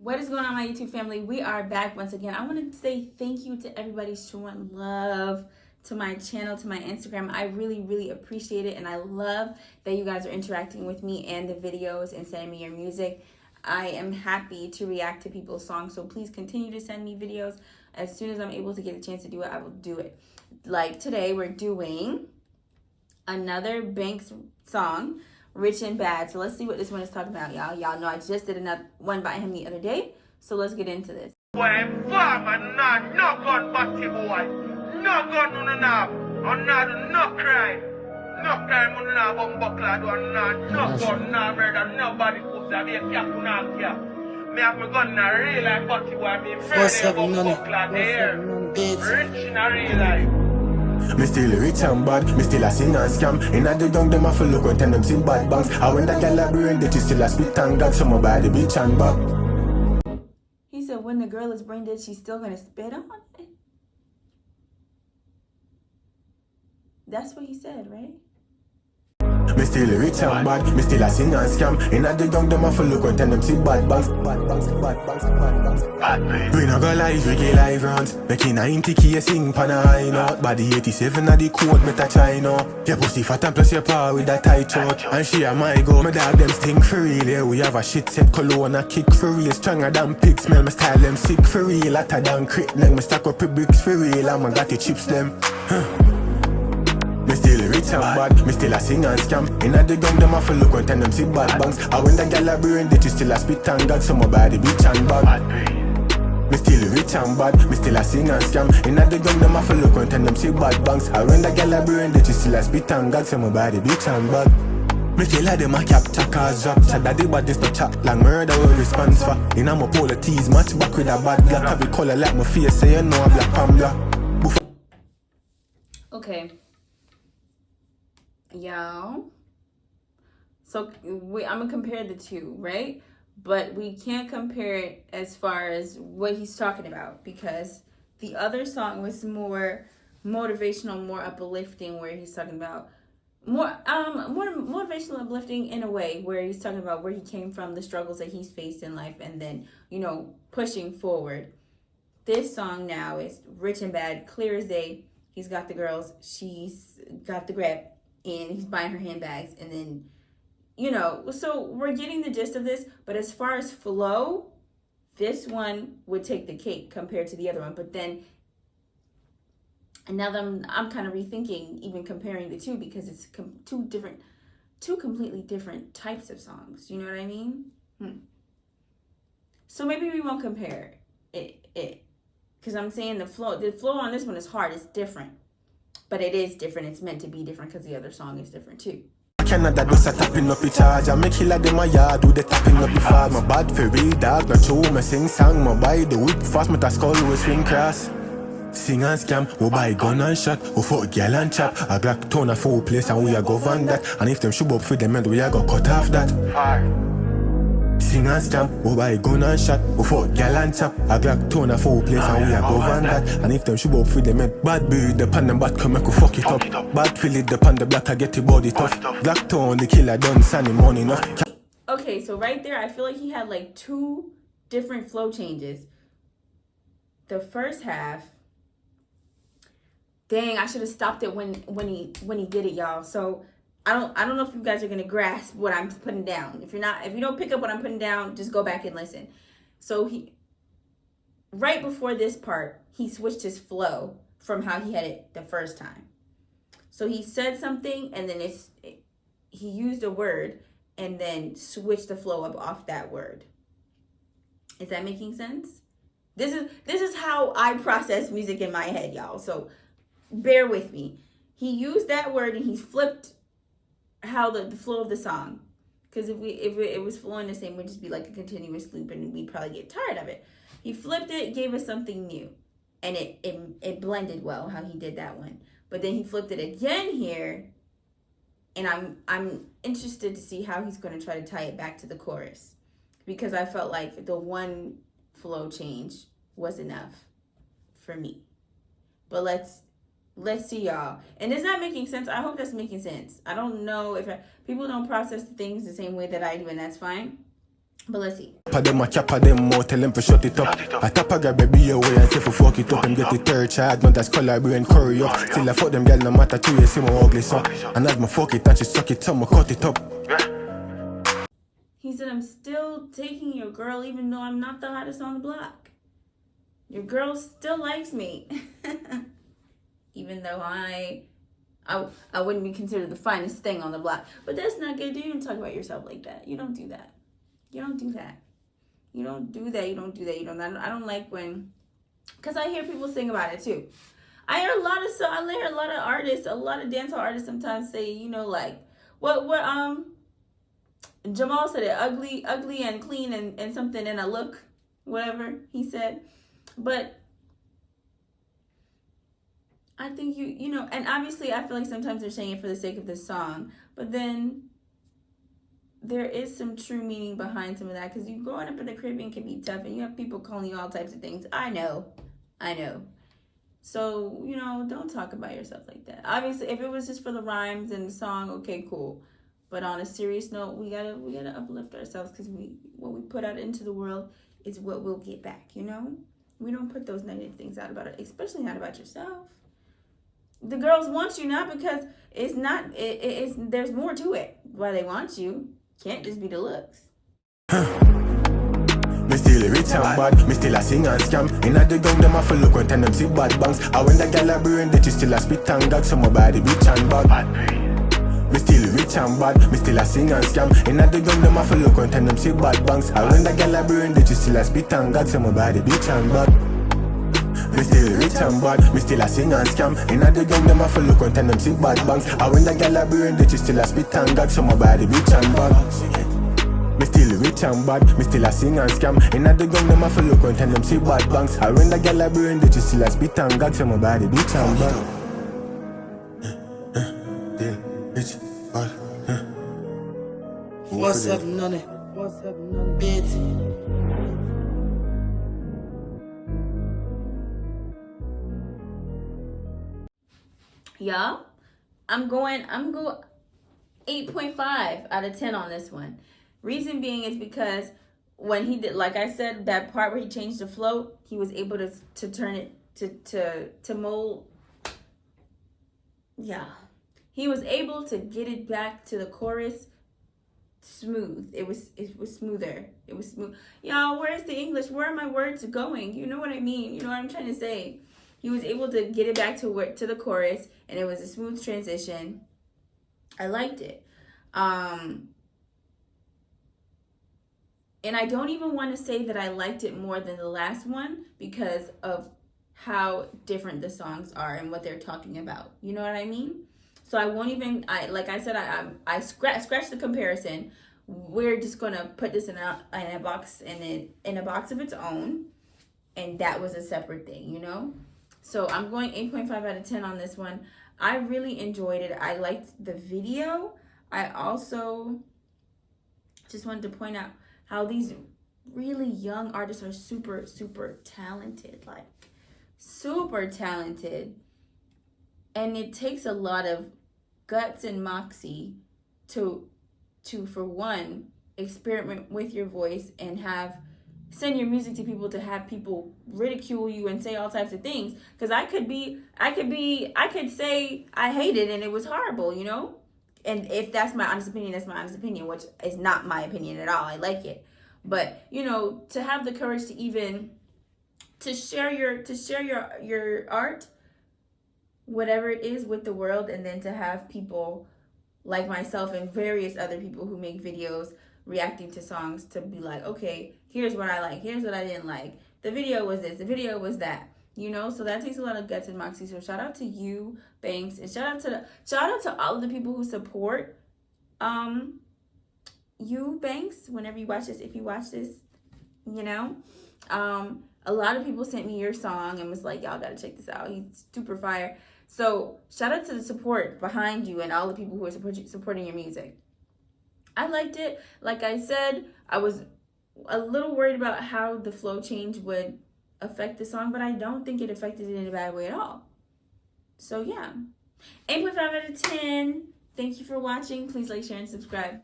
What is going on, my YouTube family? We are back once again. I want to say thank you to everybody showing love to my channel, to my Instagram. I really appreciate it, and I love that you guys are interacting with me and the videos and sending me your music. I am happy to react to people's songs, so please continue to send me videos. As soon as I'm able to get a chance to do it, I will do it. Like today, we're doing another Bancz song, Rich and Bad. So let's see what this one is talking about, y'all. Y'all know I just did another one by him the other day. So let's get into this. Boy, farmer, no gun, batty boy. No gun, no crime. No crime, no buckler, no gun, no murder, nobody puts a be a cap, no cap. Me have my gun in a real life, batty boy. Me murder, buckler, there. Rich in a real life. Me still rich and bad, me still a sing and scam. Inna the young them a full look and tell them see bad banks. I when that girl a brain that you still a spit and gag. Some by the bitch and back. He said when the girl is brain dead, she's still gonna spit on it. That's what he said, right? Me still rich and bad, me still a sing and scam. Inna the young them a full look and tell them see bad banks. We no go live, we get live rounds. Making 90K sing pan a high note. Body 87 a the code, me touch I know. Your pussy fat and plus your power with that tight throat. And she a my go, me dog them stink for real. Yeah, we have a shit set cologne a kick for real. Stronger than pig smell, me style them sick for real. Hotter than crit, like me stack up the bricks for real. And me got the chips them. Me still rich and bad, me still a sing and scam. Inna the young them a full look and tell them see bad banks. I when the girl a brain that you still a spit and gag. Some by the bitch and bag. Me still rich and bad, me still a sing and scam. Inna the young them a full look and tell them see bad banks. I when the girl a brain that you still a spit and gag. Some by the bitch and bag. Me still a them a capture cause rap. Said that the bodies no chat like murder or response for. Inna my polar tees match back with a bad black. Have it color like my face say you know I'm black and black. Okay. Y'all, so I'm gonna compare the two, right? But we can't compare it as far as what he's talking about, because the other song was more motivational, more uplifting, where he's talking about more motivational, uplifting in a way, where he's talking about where he came from, the struggles that he's faced in life, and then, you know, pushing forward. This song now is Rich and Bad, clear as day. He's got the girls, she's got the grab, and he's buying her handbags, and then, you know, so we're getting the gist of this. But as far as flow, this one would take the cake compared to the other one. But then, and now that I'm kind of rethinking even comparing the two, because it's two completely different types of songs. You know what I mean? So maybe we won't compare it because I'm saying the flow on this one is hard. It's different. But it is different. It's meant to be different because the other song is different too. Canada does a tapping up the charge. I make killer them my yard, do the tapping up the fog. My bad for real dog, not true, me sing song. My buy the whip fast, my skull always swing cross. Sing and scam, we buy gun and shot. We fuck girl and chop. A black tone of four place and we a govern that. And if them shoot up for them end, we a go cut off that. Sing and scam, we buy gun and shot. We fuck girl and chop. A black tone of four place and we a govern that. And if them shoot up for them end, bad bird the pan and bad come make we fuck it up. Bad feel it the pan the black I get the body tough. Black tone the killer done sunny money enough. Okay, so right there I feel like he had like two different flow changes. The first half, dang, I should have stopped it when he did it, y'all. So I don't know if you guys are gonna grasp what I'm putting down. If you don't pick up what I'm putting down, just go back and listen. So right before this part, he switched his flow from how he had it the first time. So he said something, and then he used a word, and then switched the flow up off that word. Is that making sense? This is how I process music in my head, y'all. So bear with me. He used that word and he flipped how the flow of the song. Because if it was flowing the same, it would just be like a continuous loop and we'd probably get tired of it. He flipped it, gave us something new. And it blended well how he did that one. But then he flipped it again here. And I'm interested to see how he's going to try to tie it back to the chorus. Because I felt like the one flow change was enough for me. But let's see, y'all. And is that making sense? I hope that's making sense. I don't know if people don't process things the same way that I do, and that's fine. But let's see. Pa them a cap them more, tell them to shut it up. I tap a grab baby away and say for fuck it up. And get the third child, not as color brain curry up. Till I fuck them girl no matter to you see my ugly son. And as my fuck it and she suck it up, I cut it up. He said, I'm still taking your girl even though I'm not the hottest on the block. Your girl still likes me. Even though I wouldn't be considered the finest thing on the block. But that's not good. You don't talk about yourself like that. You don't do that. You don't do that. You don't do that. You don't do that. I don't like when, because I hear people sing about it too. I hear a lot of artists, a lot of dancehall artists sometimes say, you know, like what Jamal said it, ugly and clean and something in a look, whatever he said. But I think you know, and obviously I feel like sometimes they're saying it for the sake of this song, but then there is some true meaning behind some of that, because you growing up in the Caribbean can be tough, and you have people calling you all types of things. I know. So, you know, don't talk about yourself like that. Obviously, if it was just for the rhymes and the song, okay, cool. But on a serious note, we gotta uplift ourselves, because what we put out into the world is what we'll get back, you know? We don't put those negative things out about it, especially not about yourself. The girls want you not because it's there's more to it. Why they want you can't just be the looks. Me still rich and bad, me still a sing and scam. Inna the gang them a full look when them see bad bangs. And when the gal a brain that you still a spit and gag. So my body bitch and bad. Me still rich and bad, me still a sing and scam. Inna the gang them a full look when them see bad bangs. And when the gal a brain that you still a spit and gag. So my body bitch and bad. Me still rich and bad, me still a sing and scam. Inna the gang them a full look when them see bad bangs. And when the gal a brain that you still a spit and gag. So my body bitch and bad. Me still rich and bad, me still a sing and scam. Inna the gang them a full look when them see bad bangs. And when the gal a brain that you still a spit and gag. So my body bitch and bad. Still rich, bad. What's up, nonny? Bitch. Y'all, I'm going 8.5 out of 10 on this one. Reason being is because when he did, like I said, that part where he changed the flow, he was able to turn it to mold. Yeah, he was able to get it back to the chorus smooth. It was smoother. It was smooth. Y'all, where's the English? Where are my words going? You know what I mean? You know what I'm trying to say? He was able to get it back to the chorus, and it was a smooth transition. I liked it. And I don't even want to say that I liked it more than the last one because of how different the songs are and what they're talking about. You know what I mean? So I won't even, like I said, I scratch the comparison. We're just going to put this in a box in a box of its own. And that was a separate thing, you know? So I'm going 8.5 out of 10 on this one. I really enjoyed it. I liked the video. I also just wanted to point out how these really young artists are super, super talented. Like, super talented. And it takes a lot of guts and moxie to for one, experiment with your voice and send your music to people, to have people ridicule you and say all types of things. Because I could say I hate it and it was horrible, you know? And if that's my honest opinion, that's my honest opinion, which is not my opinion at all. I like it. But, you know, to have the courage to share your art, whatever it is, with the world, and then to have people like myself and various other people who make videos reacting to songs to be like, okay, here's what I like, here's what I didn't like. The video was this, the video was that, you know? So that takes a lot of guts and moxie. So shout out to you, Bancz, and shout out to all of the people who support you, Bancz, whenever you watch this, if you watch this, you know. A lot of people sent me your song and was like, y'all gotta check this out, he's super fire. So shout out to the support behind you and all the people who are supporting your music. I liked it. Like I said, I was a little worried about how the flow change would affect the song, but I don't think it affected it in a bad way at all. So yeah, 8.5 out of 10. Thank you for watching. Please like, share, and subscribe.